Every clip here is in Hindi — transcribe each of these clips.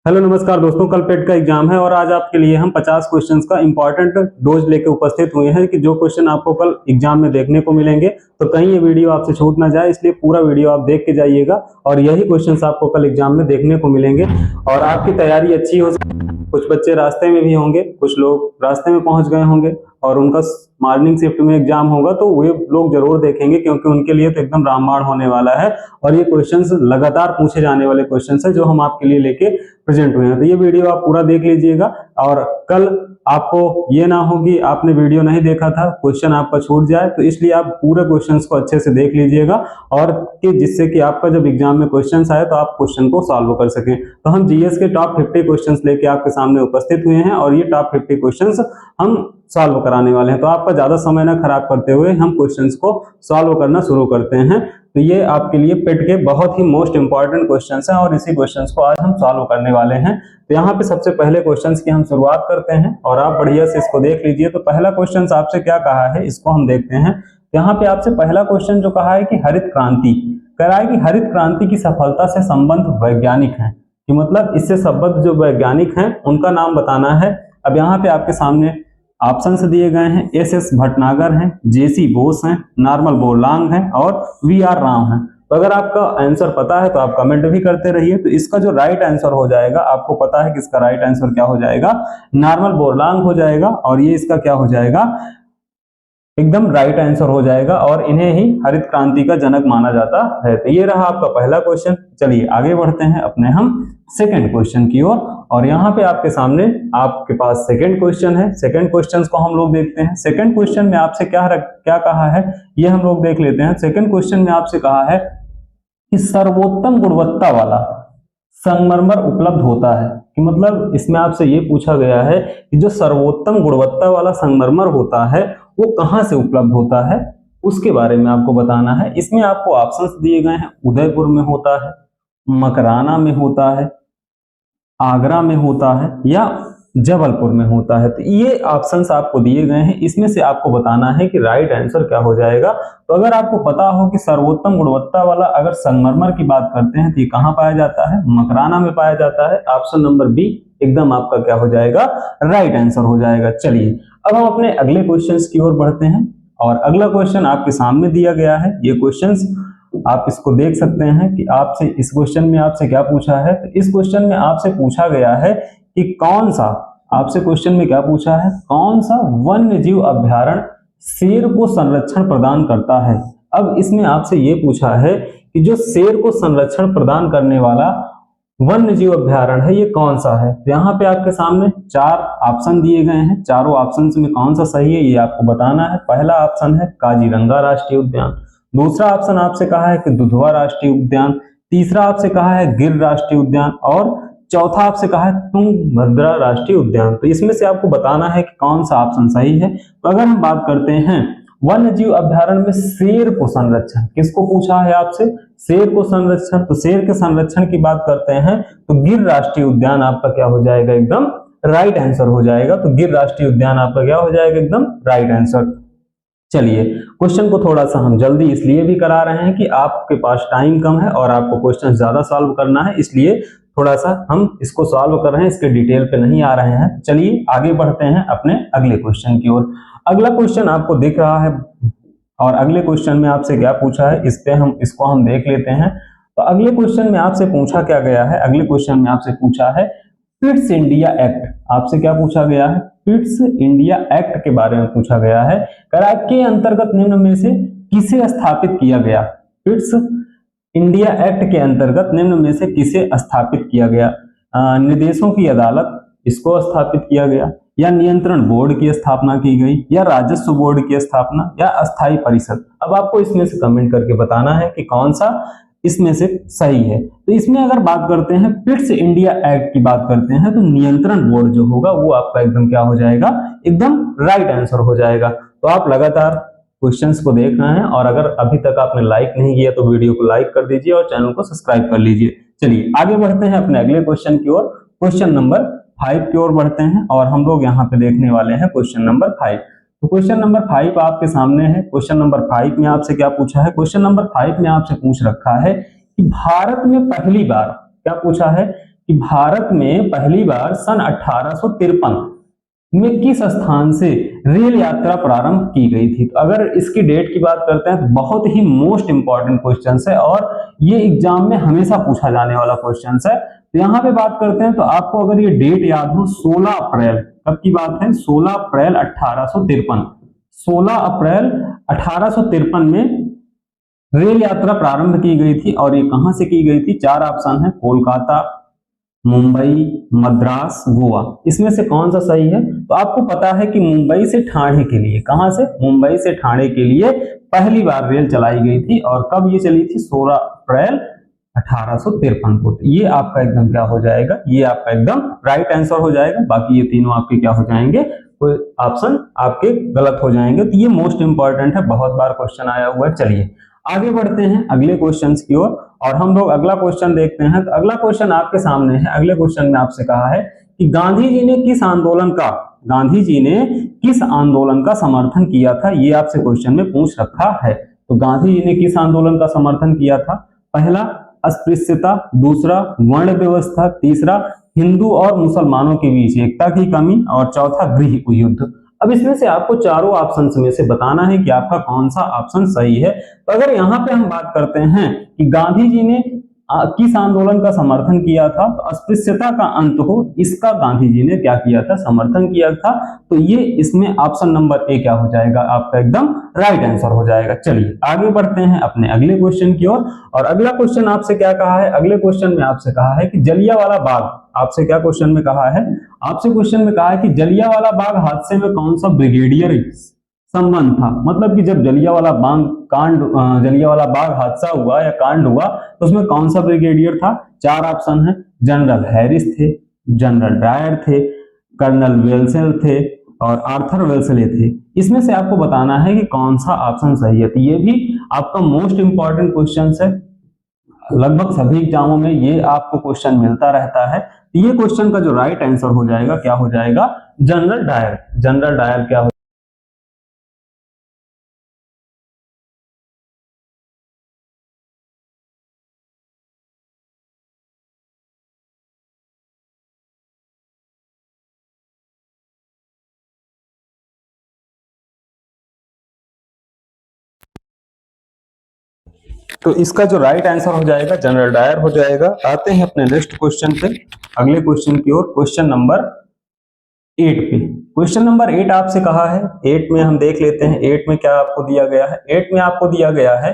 हेलो नमस्कार दोस्तों, कल पेट का एग्जाम है और आज आपके लिए हम 50 क्वेश्चंस का इंपॉर्टेंट डोज लेके उपस्थित हुए हैं कि जो क्वेश्चन आपको कल एग्जाम में देखने को मिलेंगे तो कहीं ये वीडियो आपसे छूट ना जाए, इसलिए पूरा वीडियो आप देख के जाइएगा और यही क्वेश्चंस आपको कल एग्जाम में देखने को मिलेंगे और आपकी तैयारी अच्छी हो। कुछ बच्चे रास्ते में भी होंगे, कुछ लोग रास्ते में पहुंच गए होंगे और उनका मॉर्निंग शिफ्ट में एग्जाम होगा तो वे लोग जरूर देखेंगे क्योंकि उनके लिए तो एकदम रामबाण होने वाला है और ये क्वेश्चंस लगातार पूछे जाने वाले क्वेश्चंस है जो हम आपके लिए लेके प्रेजेंट हुए हैं। तो ये वीडियो आप पूरा देख लीजिएगा और कल आपको ये ना हो कि आपने वीडियो नहीं देखा था, क्वेश्चन आपका छूट जाए, तो इसलिए आप पूरे क्वेश्चंस को अच्छे से देख लीजिएगा और कि जिससे कि आपका जब एग्जाम में क्वेश्चंस आए तो आप क्वेश्चन को सॉल्व कर सकें। तो हम जीएस के टॉप 50 क्वेश्चंस लेके आपके सामने उपस्थित हुए हैं और ये टॉप 50 क्वेश्चंस हम सॉल्व कराने वाले हैं। तो आपका ज्यादा समय ना खराब करते हुए हम क्वेश्चंस को सॉल्व करना शुरू करते हैं। तो ये आपके लिए पेट के बहुत ही मोस्ट इंपॉर्टेंट क्वेश्चंस हैं और इसी क्वेश्चंस को आज हम सॉल्व करने वाले हैं। तो यहाँ पे सबसे पहले क्वेश्चंस की हम शुरुआत करते हैं और आप बढ़िया से इसको देख लीजिए। तो पहला क्वेश्चन आपसे क्या कहा है इसको हम देखते हैं। यहाँ पे आपसे पहला क्वेश्चन जो कहा है कि हरित क्रांति, कह रहा है कि हरित क्रांति की सफलता से संबंध वैज्ञानिक है, कि मतलब इससे संबंध जो वैज्ञानिक हैं उनका नाम बताना है। अब यहाँ पे आपके सामने ऑप्शंस दिए गए हैं, एस भटनागर हैं, जेसी बोस हैं, नॉर्मल बोरलांग हैं और वीआर राव हैं। तो अगर आपका आंसर पता है तो आप कमेंट भी करते रहिए। तो इसका जो राइट आंसर हो जाएगा, आपको पता है कि इसका राइट आंसर क्या हो जाएगा, नॉर्मल बोरलांग हो जाएगा और ये इसका क्या हो जाएगा, एकदम राइट आंसर हो जाएगा और इन्हें ही हरित क्रांति का जनक माना जाता है। तो ये रहा आपका पहला क्वेश्चन। चलिए आगे बढ़ते हैं अपने हम सेकंड क्वेश्चन की ओर और यहाँ पे आपके सामने आपके पास सेकंड क्वेश्चन है। सेकंड क्वेश्चन को हम लोग देखते हैं। सेकंड क्वेश्चन में आपसे क्या कहा है ये हम लोग देख लेते हैं। सेकंड क्वेश्चन में आपसे कहा है कि सर्वोत्तम गुणवत्ता वाला संगमरमर उपलब्ध होता है, कि मतलब इसमें आपसे ये पूछा गया है कि जो सर्वोत्तम गुणवत्ता वाला संगमरमर होता है वो कहाँ से उपलब्ध होता है, उसके बारे में आपको बताना है। इसमें आपको ऑप्शंस दिए गए हैं, उदयपुर में होता है, मकराना में होता है, आगरा में होता है या जबलपुर में होता है। तो ये ऑप्शंस आपको दिए गए हैं, इसमें से आपको बताना है कि राइट आंसर क्या हो जाएगा। तो अगर आपको पता हो कि सर्वोत्तम गुणवत्ता वाला अगर संगमरमर की बात करते हैं तो ये कहाँ पाया जाता है, मकराना में पाया जाता है। ऑप्शन नंबर बी एकदम आपका क्या हो जाएगा, राइट आंसर हो जाएगा। चलिए अब हम अपने अगले क्वेश्चन की ओर बढ़ते हैं और अगला क्वेश्चन आपके सामने दिया गया है। ये क्वेश्चन आप इसको देख सकते हैं कि आपसे इस क्वेश्चन में आपसे क्या पूछा है। तो इस क्वेश्चन में आपसे पूछा गया है कि कौन सा, आपसे क्वेश्चन में क्या पूछा है, कौन सा वन्य जीव अभ्यारण्य शेर को संरक्षण प्रदान करता है। अब इसमें आपसे ये पूछा है कि जो शेर को संरक्षण प्रदान करने वाला वन्य जीव अभ्यारण्य है ये कौन सा है। तो यहाँ पे आपके सामने 4 ऑप्शन दिए गए हैं, चारों ऑप्शन में कौन सा सही है ये आपको बताना है। पहला ऑप्शन है काजीरंगा राष्ट्रीय उद्यान, दूसरा ऑप्शन आपसे कहा है कि दुधवा राष्ट्रीय उद्यान, तीसरा आपसे कहा है गिर राष्ट्रीय उद्यान और चौथा आपसे कहा है तुंगभद्रा राष्ट्रीय उद्यान। तो इसमें से आपको बताना है कि कौन सा ऑप्शन सही है। तो अगर हम बात करते हैं वन्य जीव अभ्यारण्य में शेर को संरक्षण, किसको पूछा है आपसे, शेर को संरक्षण, तो शेर के संरक्षण की बात करते हैं तो गिर राष्ट्रीय उद्यान आपका क्या हो जाएगा, एकदम राइट आंसर हो जाएगा। तो गिर राष्ट्रीय उद्यान आपका क्या हो जाएगा, एकदम राइट आंसर। चलिए क्वेश्चन को थोड़ा सा हम जल्दी इसलिए भी करा रहे हैं कि आपके पास टाइम कम है और आपको क्वेश्चन ज्यादा सॉल्व करना है, इसलिए थोड़ा सा हम इसको सॉल्व कर रहे हैं, इसके डिटेल पे नहीं आ रहे हैं। चलिए आगे बढ़ते हैं अपने अगले क्वेश्चन की ओर। अगला क्वेश्चन आपको दिख रहा है और अगले क्वेश्चन में आपसे क्या पूछा है इसको हम देख लेते हैं। तो अगले क्वेश्चन में आपसे पूछा क्या गया है, अगले क्वेश्चन में आपसे पूछा है फिट्स इंडिया एक्ट। आपसे क्या पूछा गया है, फिट्स इंडिया एक्ट के बारे में पूछा गया है। के अंतर्गत निम्न में से किसे स्थापित किया गया, फिट्स इंडिया एक्ट के अंतर्गत निम्न में से किसे स्थापित किया गया, निर्देशों की अदालत इसको स्थापित किया गया या नियंत्रण बोर्ड की स्थापना की गई या राजस्व बोर्ड की स्थापना या अस्थायी परिषद। अब आपको इसमें से कमेंट करके बताना है कि कौन सा इसमें से सही है। तो इसमें अगर बात करते हैं फिट्स इंडिया एक्ट की बात करते हैं तो नियंत्रण बोर्ड जो होगा वो आपका एकदम क्या हो जाएगा, एकदम राइट आंसर हो जाएगा। तो आप लगातार क्वेश्चंस को देख रहे हैं और अगर अभी तक आपने लाइक नहीं किया तो वीडियो को लाइक कर दीजिए और चैनल को सब्सक्राइब कर लीजिए। चलिए आगे बढ़ते हैं अपने अगले क्वेश्चन की ओर, क्वेश्चन नंबर 5 की ओर बढ़ते हैं और हम लोग यहाँ पे देखने वाले हैं क्वेश्चन नंबर 5। तो क्वेश्चन नंबर 5 आपके सामने है। क्वेश्चन नंबर 5 में आपसे क्या पूछा है, क्वेश्चन नंबर 5 में आपसे पूछ रखा है कि भारत में पहली बार क्या पूछा है कि भारत में पहली बार सन 1853 में किस स्थान से रेल यात्रा प्रारंभ की गई थी। तो अगर इसकी डेट की बात करते हैं तो बहुत ही मोस्ट इंपॉर्टेंट क्वेश्चन है और ये एग्जाम में हमेशा पूछा जाने वाला क्वेश्चन है। तो यहाँ पे बात करते हैं तो आपको अगर ये डेट याद हो, 16 अप्रैल, कब की बात है, 16 अप्रैल 1853, 16 अप्रैल 1853 में रेल यात्रा प्रारंभ की गई थी। और ये कहां से की गई थी, चार ऑप्शन है, कोलकाता, मुंबई, मद्रास, गोवा, इसमें से कौन सा सही है। तो आपको पता है कि मुंबई से ठाणे के लिए, कहां से, मुंबई से ठाणे के लिए पहली बार रेल चलाई गई थी। और कब ये चली थी, 16 अप्रैल 1853 को। ये आपका एकदम क्या हो जाएगा, ये आपका एकदम राइट आंसर हो जाएगा। बाकी ये तीनों आपके क्या हो जाएंगे, कोई ऑप्शन आपके गलत हो जाएंगे। तो ये मोस्ट इंपॉर्टेंट है, बहुत बार क्वेश्चन आया हुआ है। चलिए आगे बढ़ते हैं अगले क्वेश्चन की ओर और हम लोग अगला क्वेश्चन देखते हैं। तो अगला क्वेश्चन आपके सामने है। अगले क्वेश्चन में आपसे कहा है कि गांधी जी ने किस आंदोलन का समर्थन किया था। ये आपसे क्वेश्चन में पूछ रखा है। तो गांधी जी ने किस आंदोलन का समर्थन किया था, पहला अस्पृश्यता, दूसरा वर्ण व्यवस्था, तीसरा हिंदू और मुसलमानों के बीच एकता की कमी और चौथा गृह युद्ध। अब इसमें से आपको चारों ऑप्शंस में से बताना है कि आपका कौन सा ऑप्शन सही है। तो अगर यहाँ पे हम बात करते हैं कि गांधी जी ने किस आंदोलन का समर्थन किया था, तो अस्पृश्यता का अंत हो, इसका गांधी जी ने क्या किया था, समर्थन किया था। तो ये इसमें ऑप्शन नंबर ए क्या हो जाएगा, आपका एकदम राइट आंसर हो जाएगा। चलिए आगे बढ़ते हैं अपने अगले क्वेश्चन की ओर। और अगला क्वेश्चन आपसे क्या कहा है, अगले क्वेश्चन में आपसे कहा है कि जलियांवाला बाग, आपसे क्या क्वेश्चन में कहा है, आपसे क्वेश्चन में कहा है कि जलियांवाला बाग हादसे में कौन सा ब्रिगेडियर संबंध था। मतलब कि जब जलियांवाला बाग हादसा हुआ या कांड हुआ तो उसमें कौन सा ब्रिगेडियर था। चार ऑप्शन है, जनरल हैरिस थे, जनरल डायर थे, कर्नल वेल्सेल थे और आर्थर वेल्सले थे। इसमें से आपको बताना है कि कौन सा ऑप्शन सही है। तो ये भी आपका मोस्ट इंपॉर्टेंट क्वेश्चन है, लगभग सभी एग्जामों में ये आपको क्वेश्चन मिलता रहता है। ये क्वेश्चन का जो राइट आंसर हो जाएगा क्या हो जाएगा, जनरल डायर। जनरल डायर क्या हो, तो इसका जो राइट आंसर हो जाएगा जनरल डायर हो जाएगा। आते हैं अपने नेक्स्ट क्वेश्चन पे, अगले क्वेश्चन की ओर, क्वेश्चन नंबर 8 पे। क्वेश्चन नंबर 8 आपसे कहा है, 8 में हम देख लेते हैं 8 में क्या आपको दिया गया है। 8 में आपको दिया गया है,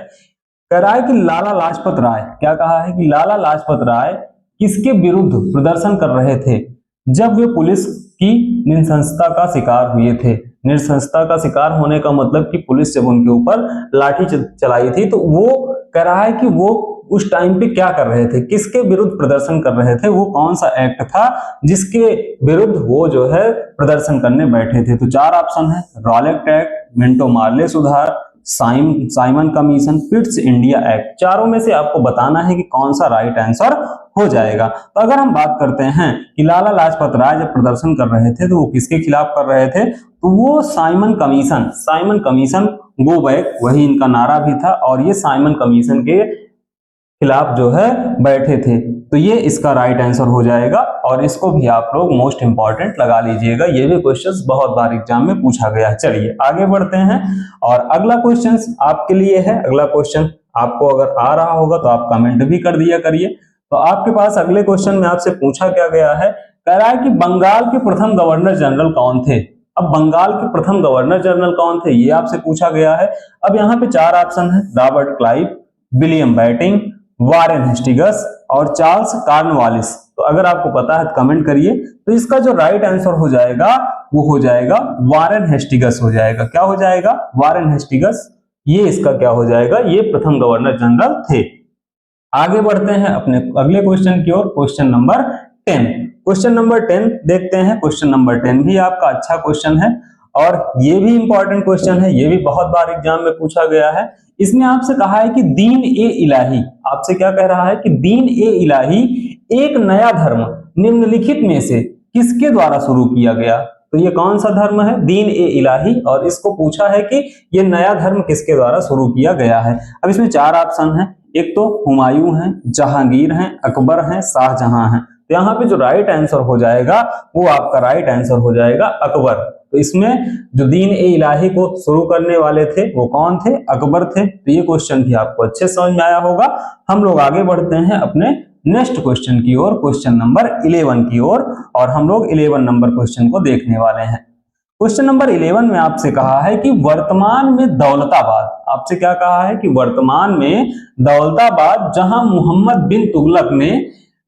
कह रहा है कि लाला लाजपत राय, क्या कहा है कि लाला लाजपत राय किसके विरुद्ध प्रदर्शन कर रहे थे जब वे पुलिस की निशंसता का शिकार हुए थे। निशंसता का शिकार होने का मतलब कि पुलिस जब उनके ऊपर लाठी चलाई थी, तो वो कह रहा है कि वो उस टाइम पे क्या कर रहे थे, किसके विरुद्ध प्रदर्शन कर रहे थे, वो कौन सा एक्ट था जिसके विरुद्ध वो जो है प्रदर्शन करने बैठे थे। तो चार ऑप्शन है, रॉलेट एक्ट, मिंटो मार्ले सुधार, Simon commission, Pitt's India act. चारों में से आपको बताना है कि कौन सा राइट आंसर हो जाएगा। तो अगर हम बात करते हैं कि लाला लाजपत राय जब प्रदर्शन कर रहे थे तो वो किसके खिलाफ कर रहे थे, तो वो साइमन कमीशन गो बैक, वही इनका नारा भी था और ये साइमन कमीशन के खिलाफ जो है बैठे थे। तो ये इसका राइट आंसर हो जाएगा और इसको भी आप लोग मोस्ट इंपॉर्टेंट लगा लीजिएगा। ये भी क्वेश्चंस बहुत बार एग्जाम में पूछा गया है। चलिए आगे बढ़ते हैं और अगला क्वेश्चन आपके लिए है। अगला क्वेश्चन आपको अगर आ रहा होगा तो आप कमेंट भी कर दिया करिए। तो आपके पास अगले क्वेश्चन में आपसे पूछा क्या गया है, कह रहा है कि बंगाल के प्रथम गवर्नर जनरल कौन थे। अब बंगाल के प्रथम गवर्नर जनरल कौन थे ये आपसे पूछा गया है। अब यहाँ पे चार ऑप्शन है, Robert Clive, William batting, Warren Hastings और चार्ल्स कॉर्नवालिस। तो अगर आपको पता है तो कमेंट करिए। तो इसका जो राइट आंसर हो जाएगा वो हो जाएगा वारेन हेस्टिंग्स हो जाएगा। क्या हो जाएगा, वारेन हेस्टिंग्स, ये इसका क्या हो जाएगा, ये प्रथम गवर्नर जनरल थे। आगे बढ़ते हैं अपने अगले क्वेश्चन की ओर, क्वेश्चन नंबर 10। क्वेश्चन नंबर 10 देखते हैं। क्वेश्चन नंबर 10 भी आपका अच्छा क्वेश्चन है और ये भी इंपॉर्टेंट क्वेश्चन है, ये भी बहुत बार एग्जाम में पूछा गया है। इसमें आपसे कहा है कि दीन ए इलाही, आपसे क्या कह रहा है कि दीन ए इलाही एक नया धर्म निम्नलिखित में से किसके द्वारा शुरू किया गया। तो ये कौन सा धर्म है, दीन ए इलाही, और इसको पूछा है कि ये नया धर्म किसके द्वारा शुरू किया गया है। अब इसमें चार ऑप्शन है, एक तो हुमायूं है, जहांगीर है, अकबर है, शाहजहां है। तो यहाँ पे जो राइट आंसर हो जाएगा वो आपका राइट आंसर हो जाएगा अकबर। तो इसमें जो दीन ए इलाही को शुरू करने वाले थे वो कौन थे? अकबर थे। तो ये क्वेश्चन भी आपको अच्छे समझ में आया होगा। हम लोग आगे बढ़ते हैं अपने नेक्स्ट क्वेश्चन की ओर, क्वेश्चन नंबर 11 की ओर, और हम लोग 11 नंबर क्वेश्चन को देखने वाले हैं। क्वेश्चन नंबर 11 में आपसे कहा है कि वर्तमान में दौलताबाद, आपसे क्या कहा है कि वर्तमान में दौलताबाद जहां मोहम्मद बिन तुगलक ने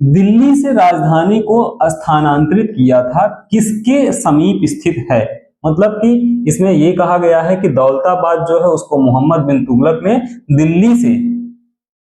दिल्ली से राजधानी को स्थानांतरित किया था, किसके समीप स्थित है? मतलब कि इसमें यह कहा गया है कि दौलताबाद जो है उसको मोहम्मद बिन तुगलक ने दिल्ली से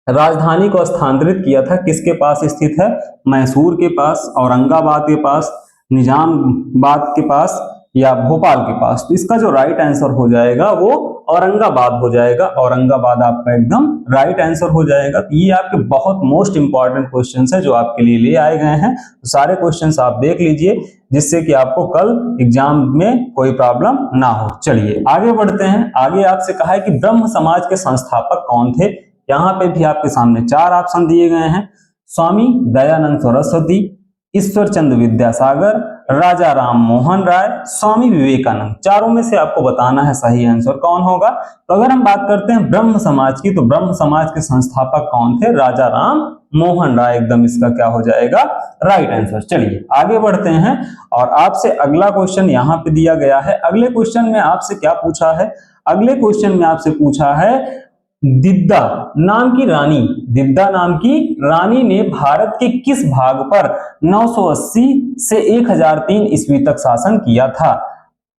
राजधानी को स्थानांतरित किया था, किसके पास स्थित है? मैसूर के पास, औरंगाबाद के पास, निजामाबाद के पास या भोपाल के पास। तो इसका जो राइट आंसर हो जाएगा वो औरंगाबाद हो जाएगा। औरंगाबाद आपका एकदम राइट आंसर हो जाएगा। तो ये आपके बहुत मोस्ट इंपॉर्टेंट क्वेश्चंस है जो आपके लिए ले आए गए हैं। तो सारे क्वेश्चंस आप देख लीजिए जिससे कि आपको कल एग्जाम में कोई प्रॉब्लम ना हो। चलिए आगे बढ़ते हैं। आगे आपसे कहा है कि ब्रह्म समाज के संस्थापक कौन थे? यहाँ पे भी आपके सामने 4 ऑप्शन दिए गए हैं। स्वामी दयानंद सरस्वती, ईश्वर चंद्र विद्यासागर, राजा राम मोहन राय, स्वामी विवेकानंद। चारों में से आपको बताना है सही आंसर कौन होगा। तो अगर हम बात करते हैं ब्रह्म समाज की, तो ब्रह्म समाज के संस्थापक कौन थे? राजा राम मोहन राय। एकदम इसका क्या हो जाएगा? Right answer. चलिए आगे बढ़ते हैं और आपसे अगला क्वेश्चन यहाँ पे दिया गया है। अगले क्वेश्चन में आपसे क्या पूछा है? अगले क्वेश्चन में आपसे पूछा है दिद्दा नाम की रानी, दिद्दा नाम की रानी ने भारत के किस भाग पर 980 से 1003 ईस्वी तक शासन किया था?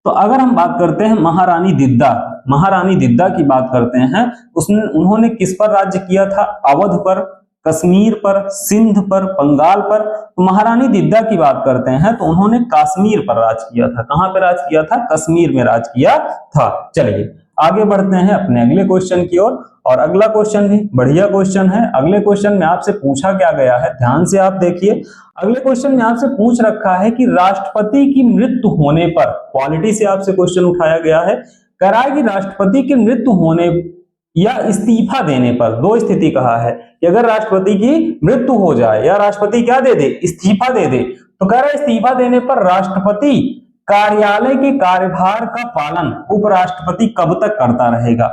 तो अगर हम बात करते हैं महारानी दिद्दा, महारानी दिद्दा की बात करते हैं, उन्होंने किस पर राज्य किया था? अवध पर, कश्मीर पर, सिंध पर, बंगाल पर। तो महारानी दिद्दा की बात करते हैं तो उन्होंने कश्मीर पर राज किया था। कहां पर राज किया था? कश्मीर में राज किया था। चलिए आगे बढ़ते हैं अपने अगले क्वेश्चन की ओर, और अगला क्वेश्चन भी बढ़िया क्वेश्चन है। अगले क्वेश्चन में आपसे पूछा क्या गया है, ध्यान से आप देखिए। अगले क्वेश्चन में आपसे पूछ रखा है कि राष्ट्रपति की मृत्यु होने पर, पॉलिटी से आपसे क्वेश्चन उठाया गया है, कह रहा है कि राष्ट्रपति की मृत्यु होने या इस्तीफा देने पर, दो स्थिति कहा है कि अगर राष्ट्रपति की मृत्यु हो जाए या राष्ट्रपति क्या दे दे? इस्तीफा दे दे। तो कह रहा है इस्तीफा देने पर राष्ट्रपति कार्यालय के कार्यभार का पालन उपराष्ट्रपति कब तक करता रहेगा?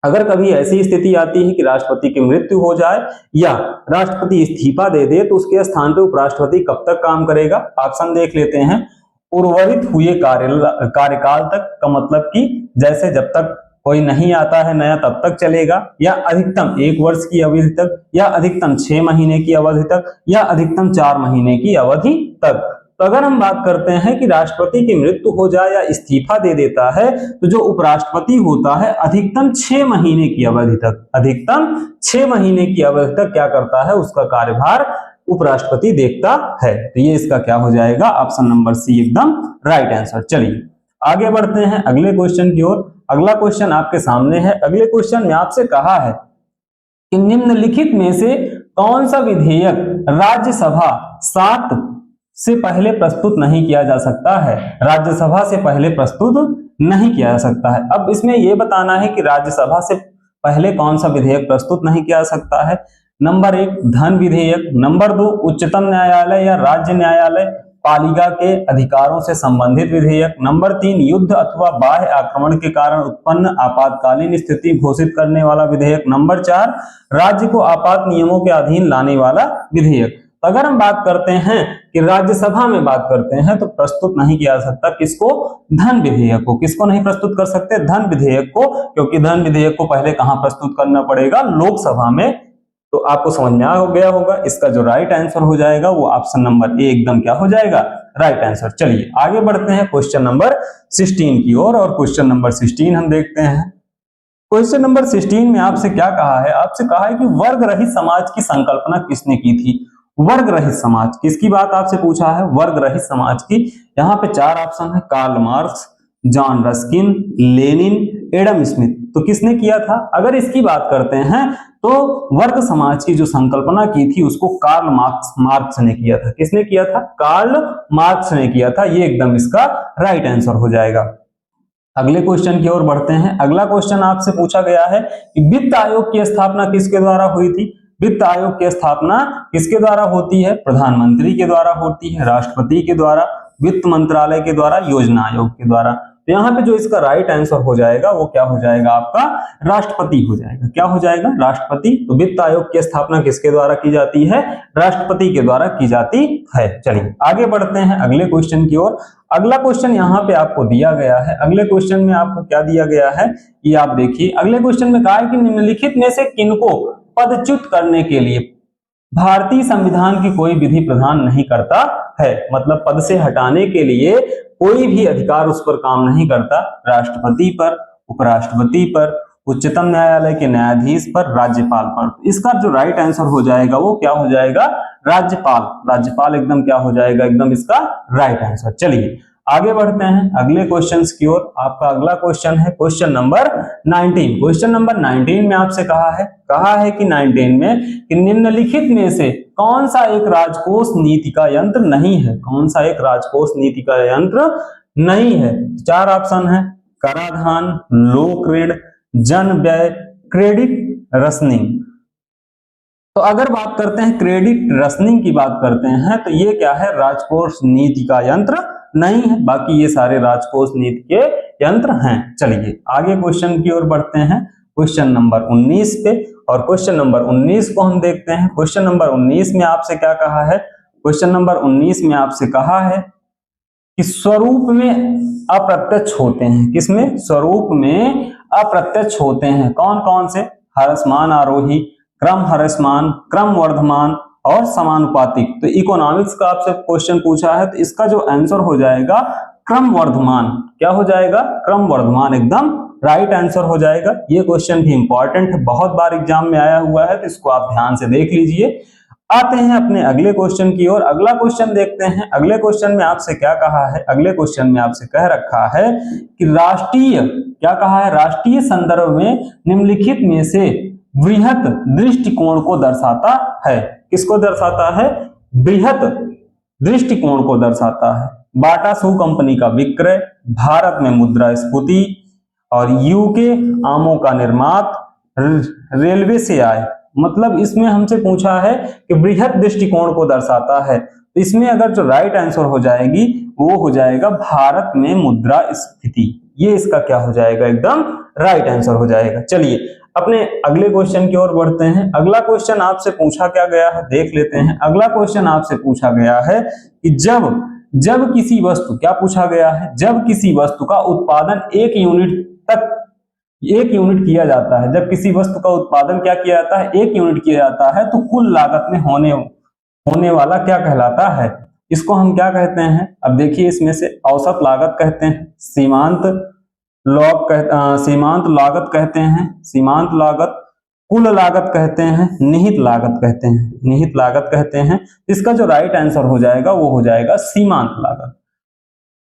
अगर कभी ऐसी स्थिति आती है कि राष्ट्रपति की मृत्यु हो जाए या राष्ट्रपति इस्तीफा दे दे तो उसके स्थान पर उपराष्ट्रपति कब तक काम करेगा? ऑप्शन देख लेते हैं। उर्वरित हुए कार्यकाल तक का मतलब कि जैसे जब तक कोई नहीं आता है नया तब तक चलेगा, या अधिकतम 1 वर्ष की अवधि तक, या अधिकतम 6 महीने की अवधि तक, या अधिकतम 4 महीने की अवधि तक। तो अगर हम बात करते हैं कि राष्ट्रपति की मृत्यु हो जाए या इस्तीफा दे देता है तो जो उपराष्ट्रपति होता है अधिकतम 6 महीने की अवधि तक, अधिकतम 6 महीने की अवधि तक क्या करता है? उसका कार्यभार उपराष्ट्रपति देखता है। तो ये इसका क्या हो जाएगा? ऑप्शन नंबर सी एकदम राइट आंसर। चलिए आगे बढ़ते हैं अगले क्वेश्चन की ओर। अगला क्वेश्चन आपके सामने है। अगले क्वेश्चन में आपसे कहा है कि निम्नलिखित में से कौन सा विधेयक राज्यसभा 7 से पहले प्रस्तुत नहीं किया जा सकता है? राज्यसभा से पहले प्रस्तुत नहीं किया जा सकता है। अब इसमें यह बताना है कि राज्यसभा से पहले कौन सा विधेयक प्रस्तुत नहीं किया जा सकता है। नंबर 1 धन विधेयक, नंबर 2 उच्चतम न्यायालय या राज्य न्यायालय पालिका के अधिकारों से संबंधित विधेयक, नंबर 3 युद्ध अथवा बाह्य आक्रमण के कारण उत्पन्न आपातकालीन स्थिति घोषित करने वाला विधेयक, नंबर 4 राज्य को आपात नियमों के अधीन लाने वाला विधेयक। अगर हम बात करते हैं कि राज्यसभा में बात करते हैं तो प्रस्तुत नहीं किया जा सकता किसको? धन विधेयक को। किसको नहीं प्रस्तुत कर सकते? धन विधेयक को, क्योंकि धन विधेयक को पहले कहां प्रस्तुत करना पड़ेगा? लोकसभा में। तो आपको समझ में आ गया होगा। इसका जो राइट आंसर हो जाएगा वो ऑप्शन नंबर ए एकदम क्या हो जाएगा? Right answer. चलिए आगे बढ़ते हैं क्वेश्चन नंबर 16 की ओर, और क्वेश्चन नंबर 16 हम देखते हैं। क्वेश्चन नंबर 16 में आपसे क्या कहा है? आपसे कहा है कि वर्ग रहित समाज की संकल्पना किसने की थी? वर्ग रहित समाज, किसकी बात आपसे पूछा है? वर्ग रहित समाज की। यहाँ पे 4 ऑप्शन है, Karl Marx, John Ruskin, Lenin, Adam Smith. तो किसने किया था? अगर इसकी बात करते हैं तो वर्ग समाज की जो संकल्पना की थी उसको कार्ल मार्क्स ने किया था। किसने किया था? कार्ल मार्क्स ने किया था। ये एकदम इसका राइट आंसर हो जाएगा। अगले क्वेश्चन की ओर बढ़ते हैं। अगला क्वेश्चन आपसे पूछा गया है कि वित्त आयोग की स्थापना किसके द्वारा हुई थी? वित्त आयोग की स्थापना किसके द्वारा होती है? प्रधानमंत्री के द्वारा होती है, राष्ट्रपति के द्वारा, वित्त मंत्रालय के द्वारा, योजना आयोग के द्वारा। तो यहाँ पे जो इसका राइट आंसर हो जाएगा वो क्या हो जाएगा? आपका राष्ट्रपति हो जाएगा। क्या हो जाएगा? राष्ट्रपति। तो वित्त आयोग की स्थापना किसके द्वारा की जाती है? राष्ट्रपति के द्वारा की जाती है। चलिए आगे बढ़ते हैं अगले क्वेश्चन की ओर। अगला क्वेश्चन यहाँ पे आपको दिया गया है। अगले क्वेश्चन में आपको क्या दिया गया है ये आप देखिए। अगले क्वेश्चन में कहा है कि निम्नलिखित में से किनको पदच्युत करने के लिए भारतीय संविधान की कोई विधि प्रदान नहीं करता है? मतलब पद से हटाने के लिए कोई भी अधिकार उस पर काम नहीं करता। राष्ट्रपति पर, उपराष्ट्रपति पर, उच्चतम न्यायालय के न्यायाधीश पर, राज्यपाल पर। इसका जो राइट आंसर हो जाएगा वो क्या हो जाएगा? राज्यपाल। राज्यपाल एकदम क्या हो जाएगा? एकदम इसका राइट आंसर। चलिए आगे बढ़ते हैं अगले क्वेश्चंस की ओर। आपका अगला क्वेश्चन है क्वेश्चन नंबर 19। क्वेश्चन नंबर 19 में आपसे कहा है कि 19 में कि निम्नलिखित में से कौन सा एक राजकोष नीति का यंत्र नहीं है? कौन सा एक राजकोष नीति का यंत्र नहीं है? 4 ऑप्शन है, कराधान, लोक ऋण, जन व्यय, क्रेडिट रशनिंग। तो अगर बात करते हैं क्रेडिट रशनिंग की बात करते हैं तो ये क्या है? राजकोष नीति का यंत्र नहीं है। बाकी ये सारे राजकोष नीति के यंत्र हैं। चलिए आगे क्वेश्चन की ओर बढ़ते हैं क्वेश्चन नंबर 19 पे। और क्वेश्चन नंबर 19 को हम देखते हैं। क्वेश्चन नंबर 19 में आपसे क्या कहा है? क्वेश्चन नंबर 19 में आपसे कहा है कि स्वरूप में अप्रत्यक्ष होते हैं। किसमें? स्वरूप में अप्रत्यक्ष होते हैं। कौन कौन से? ह्रासमान आरोही, क्रम ह्रासमान, क्रम वर्धमान और समानुपातिक। तो इकोनॉमिक्स का आपसे क्वेश्चन पूछा है तो इसका जो आंसर हो जाएगा क्रम वर्धमान। क्या हो जाएगा? क्रम वर्धमान एकदम राइट आंसर हो जाएगा। ये क्वेश्चन भी इंपॉर्टेंट है, बहुत बार एग्जाम में आया हुआ है तो इसको आप ध्यान से देख लीजिए। आते हैं अपने अगले क्वेश्चन की ओर। अगला क्वेश्चन देखते हैं। अगले क्वेश्चन में आपसे क्या कहा है? अगले क्वेश्चन में आपसे कह रखा है कि राष्ट्रीय, क्या कहा है? राष्ट्रीय संदर्भ में निम्नलिखित में से बृहत दृष्टिकोण को दर्शाता है। किसको दर्शाता है? बृहत दृष्टिकोण को दर्शाता है। बाटा शू कंपनी का विक्रय, भारत में मुद्रास्फीति और यूके आमों का निर्मात, रेलवे से आय। मतलब इसमें हमसे पूछा है कि बृहत दृष्टिकोण को दर्शाता है। तो इसमें अगर जो राइट आंसर हो जाएगी वो हो जाएगा भारत में मुद्रास्फीति। ये इसका क्या हो जाएगा? एकदम राइट आंसर हो जाएगा। चलिए अपने अगले क्वेश्चन की ओर बढ़ते हैं। अगला क्वेश्चन आपसे पूछा क्या गया है देख लेते हैं। अगला क्वेश्चन आपसे पूछा गया है कि जब किसी वस्तु, क्या पूछा गया है? जब किसी वस्तु का उत्पादन 1 यूनिट किया जाता है, जब किसी वस्तु का उत्पादन क्या किया जाता है? 1 यूनिट किया जाता है तो कुल लागत में होने वाला क्या कहलाता है? इसको हम क्या कहते हैं? अब देखिए इसमें से औसत लागत कहते हैं, सीमांत लागत कहते हैं, सीमांत लागत, कुल लागत कहते हैं, निहित लागत कहते हैं, निहित लागत कहते हैं। इसका जो राइट आंसर हो जाएगा वो हो जाएगा सीमांत लागत।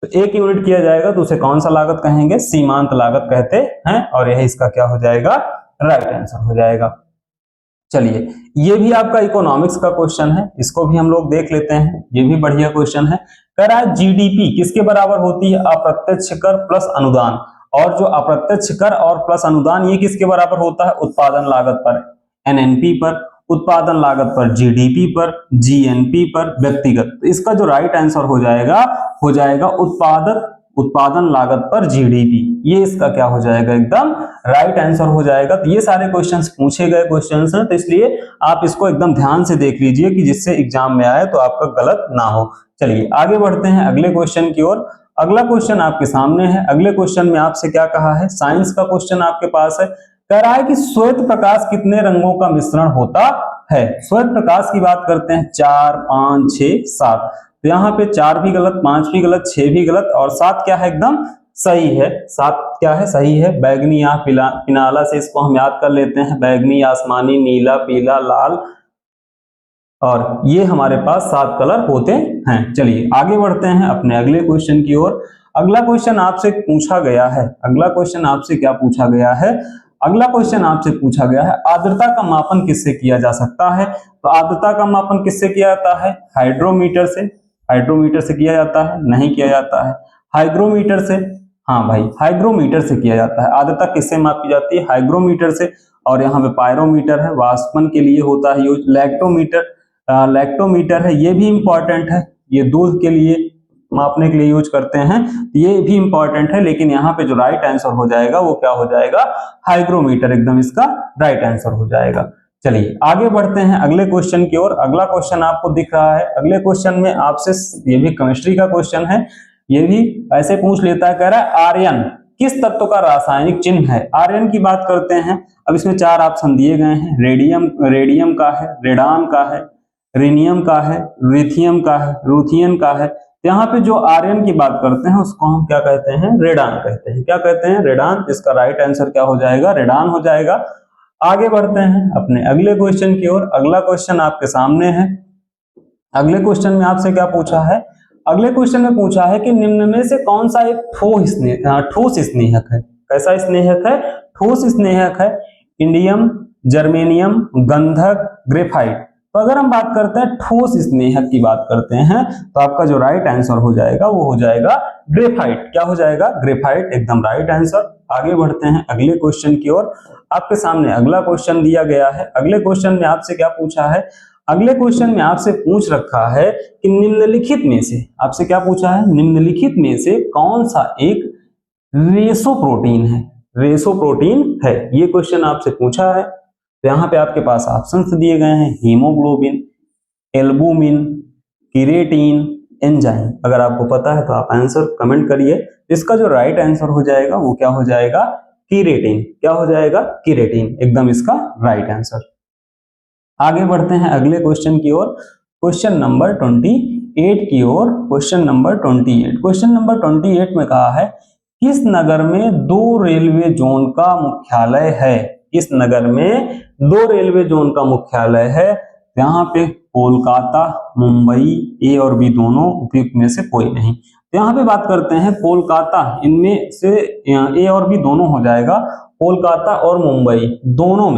तो 1 यूनिट किया जाएगा तो उसे कौन सा लागत कहेंगे? सीमांत लागत कहते हैं। और यह इसका क्या हो जाएगा? राइट आंसर हो जाएगा। चलिए ये भी आपका इकोनॉमिक्स का क्वेश्चन है, इसको भी हम लोग देख लेते हैं। ये भी बढ़िया क्वेश्चन है। कह रहा है जीडीपी किसके बराबर होती है? अप्रत्यक्ष कर प्लस अनुदान। और जो अप्रत्यक्ष कर और प्लस अनुदान ये किसके बराबर होता है? उत्पादन लागत पर, एनएनपी पर, उत्पादन लागत पर, जीडीपी पर, जीएनपी पर, व्यक्तिगत। तो इसका जो राइट आंसर हो जाएगा उत्पादन लागत पर जीडीपी। ये इसका क्या हो जाएगा? एकदम राइट आंसर हो जाएगा। तो ये सारे क्वेश्चंस पूछे गए क्वेश्चंस हैं, तो इसलिए आप इसको एकदम ध्यान से देख लीजिए कि जिससे एग्जाम में आए तो आपका गलत ना हो। चलिए आगे बढ़ते हैं अगले क्वेश्चन की ओर। अगला क्वेश्चन आपके सामने है। अगले क्वेश्चन में आपसे क्या कहा है? साइंस का क्वेश्चन आपके पास है। कह रहा है कि श्वेत प्रकाश कितने रंगों का मिश्रण होता है? श्वेत प्रकाश की बात करते हैं 4, 5, 6, 7। तो यहाँ पे 4 भी गलत, 5 भी गलत, 6 भी गलत और 7 क्या है? एकदम सही है। 7 क्या है? सही है। बैगनी या पिनाला से इसको हम याद कर लेते हैं। बैगनी, आसमानी, नीला, पीला, लाल और ये हमारे पास 7 कलर होते हैं। चलिए आगे बढ़ते हैं अपने अगले क्वेश्चन की ओर। अगला क्वेश्चन आपसे पूछा गया है। अगला क्वेश्चन आपसे क्या पूछा गया है? अगला क्वेश्चन आपसे पूछा गया है आर्द्रता का मापन किससे किया जा सकता है? तो आर्द्रता का मापन किससे किया जाता है? हाइड्रोमीटर से। हाइड्रोमीटर से किया जाता है? नहीं किया जाता है। हाइग्रोमीटर से? हाँ भाई, हाइग्रोमीटर से किया जाता है। आर्द्रता किससे मापी जाती है? हाइग्रोमीटर से। और यहाँ पे पायरोमीटर है, वाष्पन के लिए होता है यूज। लैक्टोमीटर है, ये भी इंपॉर्टेंट है, ये दूध के लिए मापने के लिए यूज करते हैं, ये भी इंपॉर्टेंट है। लेकिन यहाँ पे जो राइट आंसर हो जाएगा वो क्या हो जाएगा, हाइग्रोमीटर एकदम इसका राइट आंसर हो जाएगा। चलिए आगे बढ़ते हैं अगले क्वेश्चन की ओर। अगला क्वेश्चन आपको दिख रहा है, अगले क्वेश्चन में आपसे, ये भी केमिस्ट्री का क्वेश्चन है, ये भी ऐसे पूछ लेता है, कह रहा है आर्यन किस तत्व का रासायनिक चिन्ह है। आर्यन की बात करते हैं। अब इसमें 4 ऑप्शन दिए गए हैं, रेडियम का है, रेडान का है, रिनियम का है, लिथियम का है, रूथियन का है। यहाँ पे जो आर्यन की बात करते हैं उसको हम क्या कहते हैं, रेडान कहते हैं। क्या कहते हैं, रेडान। इसका राइट आंसर क्या हो जाएगा, रेडान हो जाएगा। आगे बढ़ते हैं अपने अगले क्वेश्चन की ओर। अगला क्वेश्चन आपके सामने है। अगले क्वेश्चन में आपसे क्या पूछा है, अगले क्वेश्चन में पूछा है कि निम्न में से कौन सा एक ठोस स्नेहक है। कैसा स्नेहक है, ठोस स्नेहक है। इंडियम, जर्मेनियम, गंधक, ग्रेफाइट। तो अगर हम बात करते हैं ठोस स्नेहक की बात करते हैं तो आपका जो राइट आंसर हो जाएगा वो हो जाएगा ग्रेफाइट। क्या हो जाएगा, ग्रेफाइट एकदम राइट आंसर। आगे बढ़ते हैं अगले क्वेश्चन की ओर। आपके सामने अगला क्वेश्चन दिया गया है। अगले क्वेश्चन में आपसे क्या पूछा है, अगले क्वेश्चन में आपसे पूछ रखा है कि निम्नलिखित में से, आपसे क्या पूछा है, निम्नलिखित में से कौन सा एक रेसो प्रोटीन है, रेसो प्रोटीन है, ये क्वेश्चन आपसे पूछा है। तो यहाँ पे आपके पास ऑप्शंस दिए गए हैं, हीमोग्लोबिन, एल्बुमिन, किरेटिन, एंजाइम। अगर आपको पता है तो आप आंसर कमेंट करिए। इसका जो राइट आंसर हो जाएगा वो क्या हो जाएगा, किरेटिन। क्या हो जाएगा, किरेटिन एकदम इसका राइट आंसर। आगे बढ़ते हैं अगले क्वेश्चन की ओर, क्वेश्चन नंबर 28 की ओर। क्वेश्चन नंबर 28, क्वेश्चन नंबर 28 में कहा है किस नगर में 2 रेलवे जोन का मुख्यालय है। किस नगर में 2 रेलवे जोन का मुख्यालय है। यहाँ पे कोलकाता, मुंबई, ए और बी दोनों, उपयुक्त में से कोई नहीं। तो यहाँ पे बात करते हैं कोलकाता, इनमें से ए और बी दोनों हो जाएगा। कोलकाता और मुंबई दोनों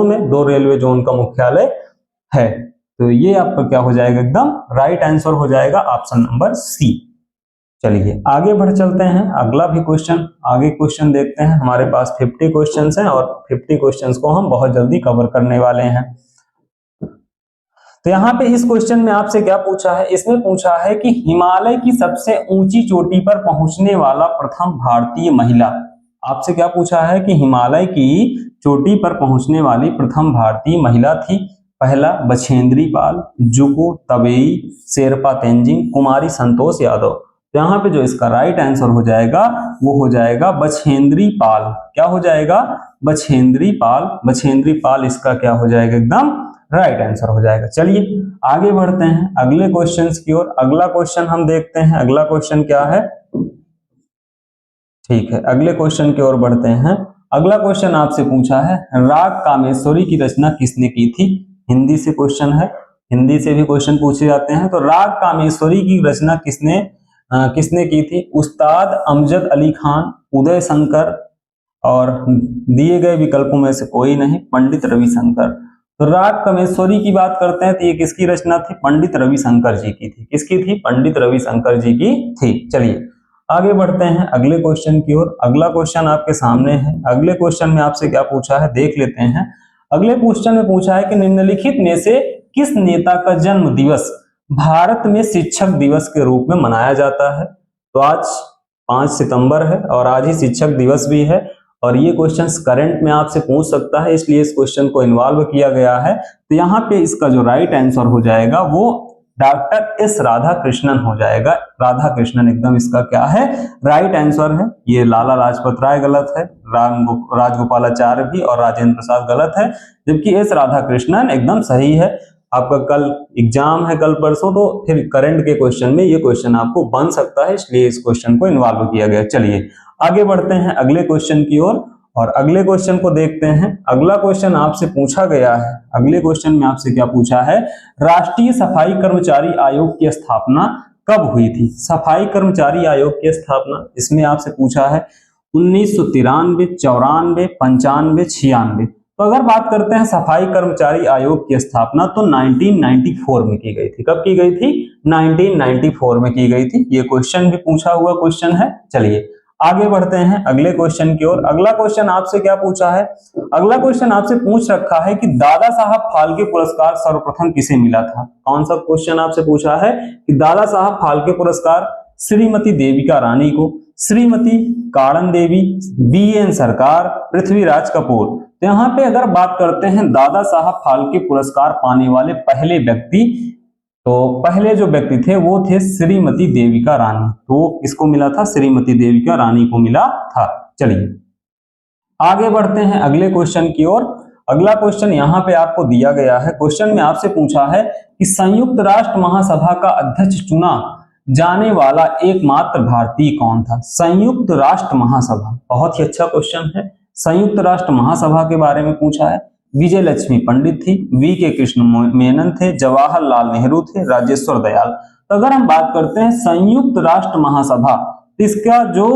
में 2 रेलवे जोन का मुख्यालय है। तो ये आपका क्या हो जाएगा, एकदम राइट आंसर हो जाएगा ऑप्शन नंबर सी। चलिए आगे बढ़ चलते हैं, अगला भी क्वेश्चन, आगे क्वेश्चन देखते हैं। हमारे पास 50 क्वेश्चंस हैं और 50 क्वेश्चंस को हम बहुत जल्दी कवर करने वाले हैं। तो यहाँ पे इस क्वेश्चन में आपसे क्या पूछा है, इसमें पूछा है कि हिमालय की सबसे ऊंची चोटी पर पहुंचने वाला प्रथम भारतीय महिला। आपसे क्या पूछा है कि हिमालय की चोटी पर पहुंचने वाली प्रथम भारतीय महिला थी। पहला बछेंद्री पाल, जुगु तबेई, शेरपा तेंजिंग, कुमारी संतोष यादव। यहाँ पे जो इसका राइट आंसर हो जाएगा वो हो जाएगा बछेंद्री पाल। क्या हो जाएगा, बछेंद्री पाल। बछेंद्री पाल इसका क्या हो जाएगा, एकदम राइट आंसर हो जाएगा। चलिए आगे बढ़ते हैं अगले क्वेश्चंस की ओर। अगला क्वेश्चन हम देखते हैं, अगला क्वेश्चन क्या है, ठीक है अगले क्वेश्चन की ओर बढ़ते हैं। अगला क्वेश्चन आपसे पूछा है राग कामेश्वरी की रचना किसने की थी। हिंदी से क्वेश्चन है, हिंदी से भी क्वेश्चन पूछे जाते हैं। तो राग कामेश्वरी की रचना किसने की थी। उस्ताद अमजद अली खान, उदय शंकर, और दिए गए विकल्पों में से कोई नहीं, पंडित रविशंकर। तो राग कामेश्वरी की बात करते हैं तो ये किसकी रचना थी, पंडित रविशंकर जी की थी। किसकी थी, पंडित रविशंकर जी की थी। चलिए आगे बढ़ते हैं अगले क्वेश्चन की ओर। अगला क्वेश्चन आपके सामने है। अगले क्वेश्चन में आपसे क्या पूछा है देख लेते हैं। अगले क्वेश्चन में पूछा है कि निम्नलिखित में से किस नेता का जन्म दिवस भारत में शिक्षक दिवस के रूप में मनाया जाता है। तो आज 5 सितंबर है और आज ही शिक्षक दिवस भी है और ये क्वेश्चन करंट में आपसे पूछ सकता है, इसलिए इस क्वेश्चन को इन्वॉल्व किया गया है। तो यहाँ पे इसका जो राइट आंसर हो जाएगा वो डॉक्टर एस राधाकृष्णन हो जाएगा। राधाकृष्णन एकदम इसका क्या है, राइट आंसर है। ये लाला लाजपत राय गलत है, राजगोपालाचार्य भी और राजेंद्र प्रसाद गलत है, जबकि एस राधाकृष्णन एकदम सही है। आपका कल एग्जाम है, कल परसों, तो फिर करंट के क्वेश्चन में ये क्वेश्चन आपको बन सकता है, इसलिए इस क्वेश्चन को इन्वॉल्व किया गया। चलिए आगे बढ़ते हैं अगले क्वेश्चन की ओर और अगले क्वेश्चन को देखते हैं। अगला क्वेश्चन आपसे पूछा गया है, अगले क्वेश्चन में आपसे क्या पूछा है, राष्ट्रीय सफाई कर्मचारी आयोग की स्थापना कब हुई थी। सफाई कर्मचारी आयोग की स्थापना इसमें आपसे पूछा है 1993, 94, 95, 96। तो अगर बात करते हैं सफाई कर्मचारी आयोग की स्थापना तो 1994 में की गई थी। कब की गई थी, 1994 में की गई थी। ये क्वेश्चन भी पूछा हुआ क्वेश्चन है। चलिए आगे बढ़ते हैं अगले क्वेश्चन की ओर। अगला क्वेश्चन आपसे क्या पूछा है? अगला क्वेश्चन आपसे पूछ रखा है कि दादा साहब फाल्के पुरस्कार सर्वप्रथम किसे मिला था? कौन सा क्वेश्चन आपसे पूछा है कि दादा साहब फाल्के पुरस्कार श्रीमती देविका रानी को, श्रीमती काड़न देवी, BN सरकार, पृथ्वीराज कपूर। तो यहाँ पे अगर बात करते हैं दादा साहब फाल्के पुरस्कार पाने वाले पहले व्यक्ति, तो पहले जो व्यक्ति थे वो थे श्रीमती देविका रानी। तो किसको मिला था? श्रीमती देविका रानी को मिला था। चलिए आगे बढ़ते हैं अगले क्वेश्चन की ओर। अगला क्वेश्चन यहाँ पे आपको दिया गया है। क्वेश्चन में आपसे पूछा है कि संयुक्त राष्ट्र महासभा का अध्यक्ष चुना जाने वाला एकमात्र भारतीय कौन था? संयुक्त राष्ट्र महासभा, बहुत ही अच्छा क्वेश्चन है। संयुक्त राष्ट्र महासभा के बारे में पूछा है। विजय लक्ष्मी पंडित थी, VK कृष्ण मेनन थे, जवाहरलाल नेहरू थे, राजेश्वर दयाल। तो अगर हम बात करते हैं संयुक्त राष्ट्र महासभा, तो इसका जो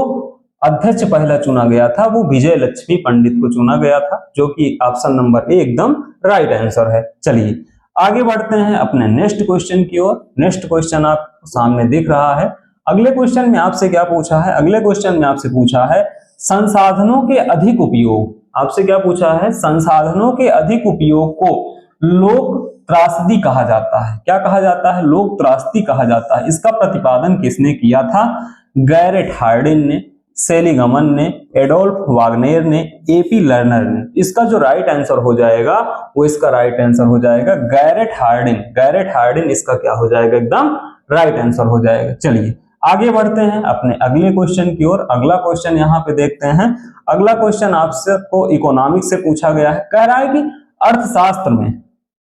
अध्यक्ष पहला चुना गया था वो विजय लक्ष्मी पंडित को चुना गया था, जो कि ऑप्शन नंबर ए एकदम राइट आंसर है। चलिए आगे बढ़ते हैं अपने नेक्स्ट क्वेश्चन की ओर। नेक्स्ट क्वेश्चन आप सामने दिख रहा है। अगले क्वेश्चन में आपसे क्या पूछा है? अगले क्वेश्चन में आपसे पूछा है संसाधनों के अधिक उपयोग। आपसे क्या पूछा है? संसाधनों के अधिक उपयोग को लोक त्रासदी कहा जाता है। क्या कहा जाता है? लोक त्रासदी कहा जाता है। इसका प्रतिपादन किसने किया था? गैरेट हार्डिन ने, सेलिगमन ने, एडोल्फ वाग्नेर ने, AP लर्नर ने। इसका जो राइट आंसर हो जाएगा वो इसका राइट आंसर हो जाएगा गैरेट हार्डिन। गैरेट हार्डिन इसका क्या हो जाएगा? एकदम राइट आंसर हो जाएगा। चलिए आगे बढ़ते हैं अपने अगले क्वेश्चन की ओर। अगला क्वेश्चन यहाँ पे देखते हैं। अगला क्वेश्चन आपसे को इकोनॉमिक्स से पूछा गया है। कह रहा है कि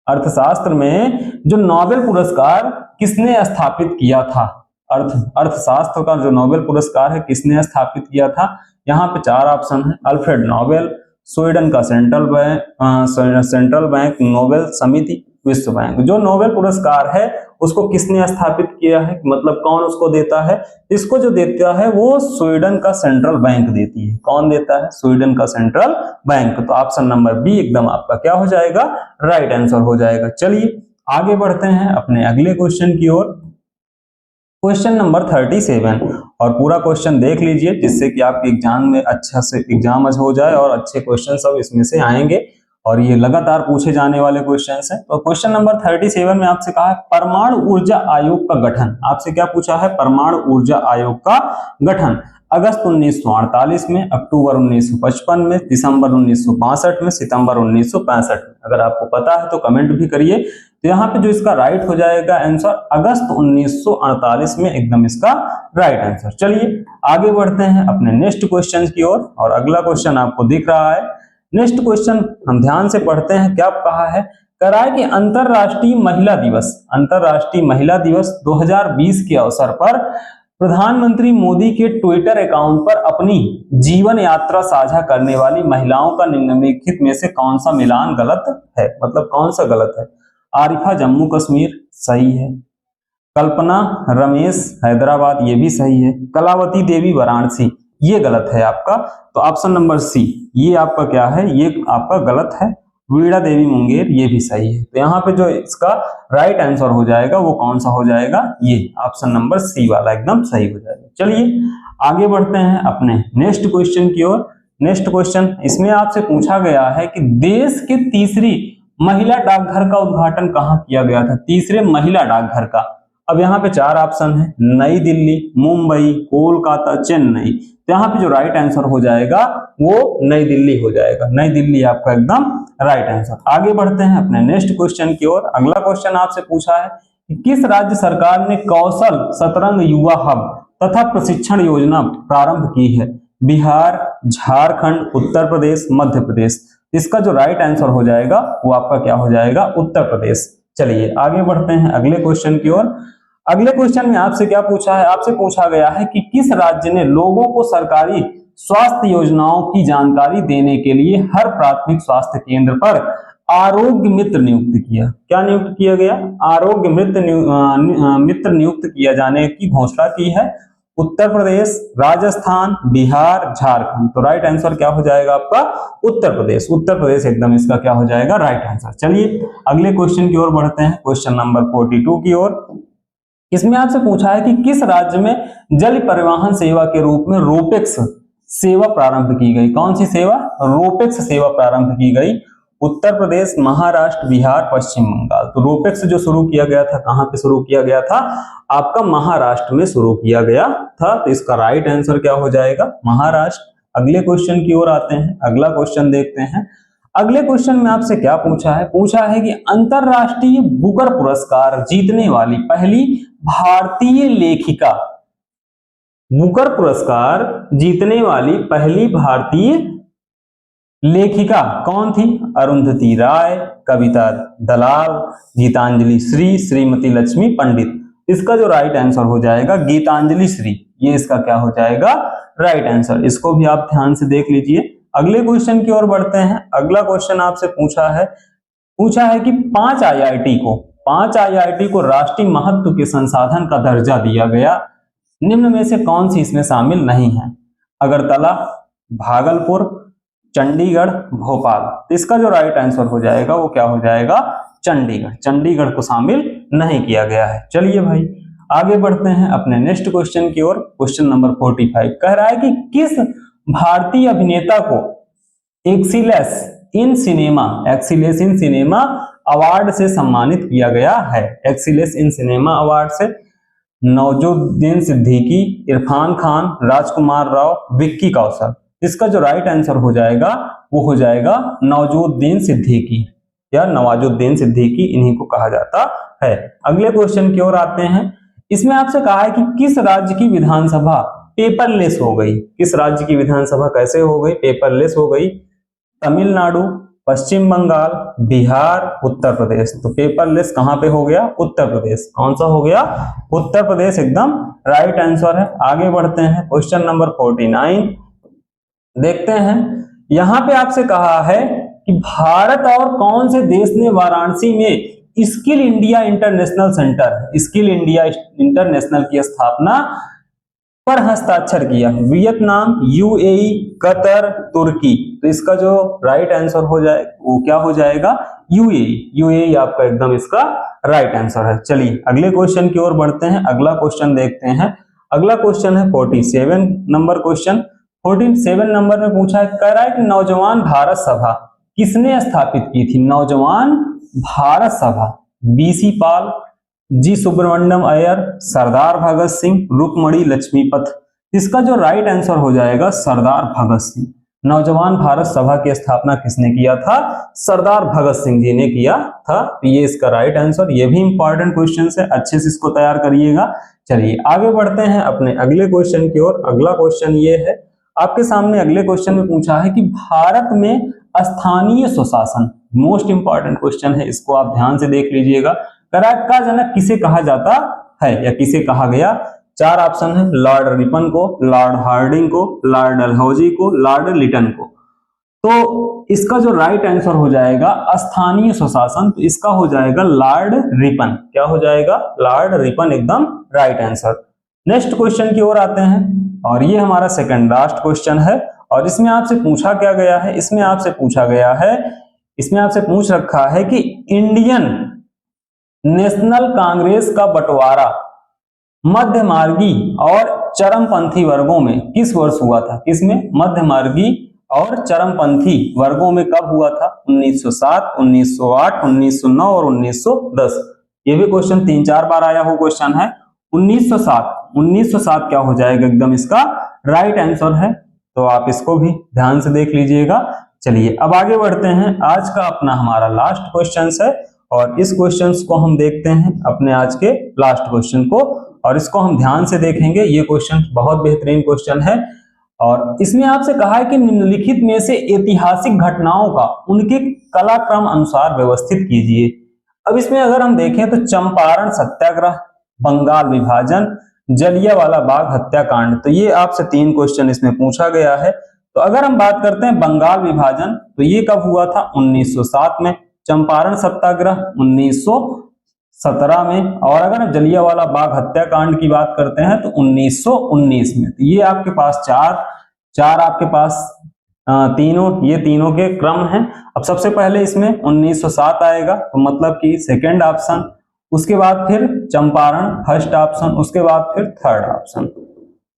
अर्थशास्त्र में जो नोबेल पुरस्कार किसने स्थापित किया था? अर्थशास्त्र का जो नोबेल पुरस्कार है किसने स्थापित किया था? यहाँ पे 4 ऑप्शन है। अल्फ्रेड नोबेल, स्वीडन का सेंट्रल बैंक नोबेल समिति, विश्व बैंक। जो नोबेल पुरस्कार है उसको किसने स्थापित किया है? मतलब कौन उसको देता है? इसको जो देता है वो स्वीडन का सेंट्रल बैंक देती है। कौन देता है? स्वीडन का सेंट्रल बैंक। तो ऑप्शन नंबर बी एकदम आपका क्या हो जाएगा? राइट आंसर हो जाएगा। चलिए आगे बढ़ते हैं अपने अगले क्वेश्चन की ओर। क्वेश्चन नंबर 37 और पूरा क्वेश्चन देख लीजिए, जिससे कि आपके एग्जाम में अच्छा से एग्जाम हो जाए और अच्छे क्वेश्चन सब इसमें से आएंगे और ये लगातार पूछे जाने वाले क्वेश्चन हैं। तो क्वेश्चन नंबर 37 में आपसे कहा है परमाणु ऊर्जा आयोग का गठन। आपसे क्या पूछा है? परमाणु ऊर्जा आयोग का गठन अगस्त 1948 में, अक्टूबर 1955 में, दिसंबर 1962 में, सितंबर 1965 में। अगर आपको पता है तो कमेंट भी करिए। तो यहाँ पे जो इसका राइट हो जाएगा आंसर अगस्त 1948 में एकदम इसका राइट आंसर। चलिए आगे बढ़ते हैं अपने नेक्स्ट क्वेश्चन की ओर और अगला क्वेश्चन आपको दिख रहा है। नेक्स्ट क्वेश्चन हम ध्यान से पढ़ते हैं। क्या कहा है? कह रहा है कि अंतरराष्ट्रीय महिला दिवस 2020 के अवसर पर प्रधानमंत्री मोदी के ट्विटर अकाउंट पर अपनी जीवन यात्रा साझा करने वाली महिलाओं का निम्नलिखित में से कौन सा मिलान गलत है? मतलब कौन सा गलत है? आरिफा जम्मू कश्मीर सही है, कल्पना रमेश हैदराबाद ये भी सही है, कलावती देवी वाराणसी ये गलत है आपका। तो ऑप्शन नंबर सी ये आपका क्या है? ये आपका गलत है। वीणा देवी मुंगेर ये भी सही है। तो यहाँ पे जो इसका राइट आंसर हो जाएगा वो कौन सा हो जाएगा? ये ऑप्शन नंबर सी वाला एकदम सही हो जाएगा। चलिए आगे बढ़ते हैं अपने नेक्स्ट क्वेश्चन की ओर। नेक्स्ट क्वेश्चन इसमें आपसे पूछा गया है कि देश के तीसरी महिला डाकघर का उद्घाटन कहाँ किया गया था? तीसरे महिला डाकघर का। अब यहाँ पे 4 ऑप्शन है, नई दिल्ली, मुंबई, कोलकाता, चेन्नई। तो यहाँ पे जो राइट आंसर हो जाएगा वो नई दिल्ली हो जाएगा। नई दिल्ली आपका एकदम राइट आंसर। आगे बढ़ते हैं अपने नेक्स्ट क्वेश्चन की ओर। अगला क्वेश्चन आपसे पूछा है कि किस राज्य सरकार ने कौशल शतरंग युवा हब तथा प्रशिक्षण योजना प्रारंभ की है? बिहार, झारखंड, उत्तर प्रदेश, मध्य प्रदेश। इसका जो राइट आंसर हो जाएगा वो आपका क्या हो जाएगा? उत्तर प्रदेश। चलिए आगे बढ़ते हैं अगले क्वेश्चन की ओर। अगले क्वेश्चन में आपसे क्या पूछा है? आपसे पूछा गया है कि किस राज्य ने लोगों को सरकारी स्वास्थ्य योजनाओं की जानकारी देने के लिए हर प्राथमिक स्वास्थ्य केंद्र पर आरोग्य मित्र नियुक्त किया? क्या नियुक्त किया गया? आरोग्य मित्र नियुक्त किया जाने की घोषणा की है। उत्तर प्रदेश, राजस्थान, बिहार, झारखंड। तो राइट आंसर क्या हो जाएगा आपका? उत्तर प्रदेश। उत्तर प्रदेश एकदम इसका क्या हो जाएगा? Right answer. चलिए अगले क्वेश्चन की ओर बढ़ते हैं, क्वेश्चन नंबर 42 की ओर। इसमें आपसे पूछा है कि किस राज्य में जल परिवहन सेवा के रूप में रोपेक्स सेवा प्रारंभ की गई? कौन सी सेवा? रोपेक्स सेवा प्रारंभ की गई। उत्तर प्रदेश, महाराष्ट्र, बिहार, पश्चिम बंगाल। तो रोपेक्स जो शुरू किया गया था, कहां पे शुरू किया गया था? आपका महाराष्ट्र में शुरू किया गया था। तो इसका राइट आंसर क्या हो जाएगा? महाराष्ट्र। अगले क्वेश्चन की ओर आते हैं, अगला क्वेश्चन देखते हैं। अगले क्वेश्चन में आपसे क्या पूछा है? पूछा है कि अंतरराष्ट्रीय बुकर पुरस्कार जीतने वाली पहली भारतीय लेखिका, बुकर पुरस्कार जीतने वाली पहली भारतीय लेखिका कौन थी? अरुंधति राय, कविता दलाल, गीतांजलि श्री, श्रीमती लक्ष्मी पंडित। इसका जो राइट आंसर हो जाएगा गीतांजलि श्री, ये इसका क्या हो जाएगा? Right answer. इसको भी आप ध्यान से देख लीजिए। अगले क्वेश्चन की ओर बढ़ते हैं। अगला क्वेश्चन आपसे पूछा है कि 5 आईआईटी को राष्ट्रीय महत्व के संसाधन का दर्जा दिया गया, निम्न में से कौन सी इसमें शामिल नहीं है? अगरतला, भागलपुर, चंडीगढ़, भोपाल। इसका जो राइट आंसर हो जाएगा वो क्या हो जाएगा? चंडीगढ़। चंडीगढ़ को शामिल नहीं किया गया है। चलिए भाई आगे बढ़ते हैं अपने नेक्स्ट क्वेश्चन की ओर। क्वेश्चन नंबर 45 कह रहा है कि किस भारतीय अभिनेता को एक्सीलेंस इन सिनेमा अवार्ड से सम्मानित किया गया है? एक्सीलेंस इन सिनेमा अवार्ड से नवाजुद्दीन सिद्दीकी, इरफान खान, राजकुमार राव, विक्की कौशल। इसका जो राइट आंसर हो जाएगा वो हो जाएगा नवाजुद्दीन सिद्दीकी या नवाजुद्दीन सिद्दीकी, इन्हीं को कहा जाता है। अगले क्वेश्चन की ओर आते हैं। इसमें आपसे कहा है कि किस राज्य की विधानसभा पेपरलेस हो गई? किस राज्य की विधानसभा कैसे हो गई? पेपरलेस हो गई। तमिलनाडु, पश्चिम बंगाल, बिहार, उत्तर प्रदेश। तो पेपरलेस कहां पे हो गया? उत्तर प्रदेश। कौन सा हो गया? उत्तर प्रदेश एकदम राइट आंसर है। आगे बढ़ते हैं क्वेश्चन नंबर 49 देखते हैं। यहां पे आपसे कहा है कि भारत और कौन से देश ने वाराणसी में skill India international centre, skill India international की स्थापना पर हस्ताक्षर किया? वियतनाम, यूएई, कतर, तुर्की। तो इसका जो राइट आंसर हो जाए वो क्या हो जाएगा? यूएई। यूएई आपका एकदम इसका राइट आंसर है। चलिए अगले क्वेश्चन की ओर बढ़ते हैं। अगला क्वेश्चन देखते हैं। अगला क्वेश्चन है 47 नंबर क्वेश्चन। 47 नंबर में पूछा है, कह रहा है कि नौजवान भारत सभा किसने स्थापित की थी? नौजवान भारत सभा बीसी पाल, जी सुब्रमण्यम अय्यर, सरदार भगत सिंह, रुक्मणी लक्ष्मीपत। इसका जो राइट आंसर हो जाएगा सरदार भगत सिंह। नौजवान भारत सभा की स्थापना किसने किया था? सरदार भगत सिंह जी ने किया था। तो ये इसका राइट आंसर। ये भी इंपॉर्टेंट क्वेश्चन है, अच्छे से इसको तैयार करिएगा। चलिए आगे बढ़ते हैं अपने अगले क्वेश्चन की ओर। अगला क्वेश्चन ये है आपके सामने। अगले क्वेश्चन में पूछा है कि भारत में स्थानीय स्वशासन, मोस्ट इंपॉर्टेंट क्वेश्चन है, इसको आप ध्यान से देख लीजिएगा। करार का जनक किसे कहा जाता है या किसे कहा गया? 4 ऑप्शन है, लॉर्ड रिपन को, लॉर्ड हार्डिंग को, लॉर्ड डलहौजी को, लॉर्ड लिटन को। तो इसका जो राइट आंसर हो जाएगा स्थानीय स्वशासन, तो इसका हो जाएगा लॉर्ड रिपन। क्या हो जाएगा? लॉर्ड रिपन एकदम राइट आंसर। नेक्स्ट क्वेश्चन की ओर आते हैं और ये हमारा सेकंड लास्ट क्वेश्चन है। और इसमें आपसे पूछा क्या गया है? इसमें आपसे पूछ रखा है कि इंडियन नेशनल कांग्रेस का बंटवारा मध्यमार्गी और चरमपंथी वर्गों में किस वर्ष हुआ था? किसमें? मध्यमार्गी और चरमपंथी वर्गों में कब हुआ था? 1907, 1908, 1909 और 1910। ये भी क्वेश्चन 3-4 बार आया हुआ क्वेश्चन है। 1907 क्या हो जाएगा? एकदम इसका राइट आंसर है। तो आप इसको भी ध्यान से देख लीजिएगा। चलिए अब आगे बढ़ते हैं। आज का अपना हमारा लास्ट क्वेश्चन है और इस क्वेश्चन को हम देखते हैं अपने आज के लास्ट क्वेश्चन को, और इसको हम ध्यान से देखेंगे। ये क्वेश्चन बहुत बेहतरीन क्वेश्चन है और इसमें आपसे कहा है कि निम्नलिखित में से ऐतिहासिक घटनाओं का उनके कलाक्रम अनुसार व्यवस्थित कीजिए। अब इसमें अगर हम देखें तो चंपारण सत्याग्रह, बंगाल विभाजन, जलियांवाला बाग हत्याकांड, तो ये आपसे 3 क्वेश्चन इसमें पूछा गया है। तो अगर हम बात करते हैं बंगाल विभाजन, तो ये कब हुआ था? 1907 में। चंपारण सत्याग्रह 1917 में। और अगर जलियांवाला बाग हत्याकांड की बात करते हैं तो 1919 में। तो ये आपके पास चार आपके पास ये तीनों के क्रम हैं। अब सबसे पहले इसमें 1907 आएगा, तो मतलब कि सेकेंड ऑप्शन। उसके बाद फिर चंपारण फर्स्ट ऑप्शन, उसके बाद फिर थर्ड ऑप्शन।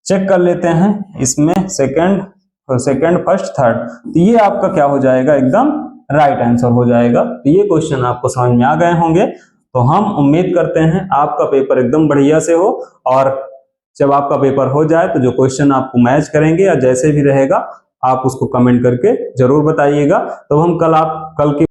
चेक कर लेते हैं इसमें सेकंड फर्स्ट थर्ड, तो ये आपका क्या हो जाएगा, एकदम राइट आंसर हो जाएगा। तो ये क्वेश्चन आपको समझ में आ गए होंगे। तो हम उम्मीद करते हैं आपका पेपर एकदम बढ़िया से हो, और जब आपका पेपर हो जाए तो जो क्वेश्चन आपको मैच करेंगे या जैसे भी रहेगा आप उसको कमेंट करके जरूर बताइएगा। तो हम कल की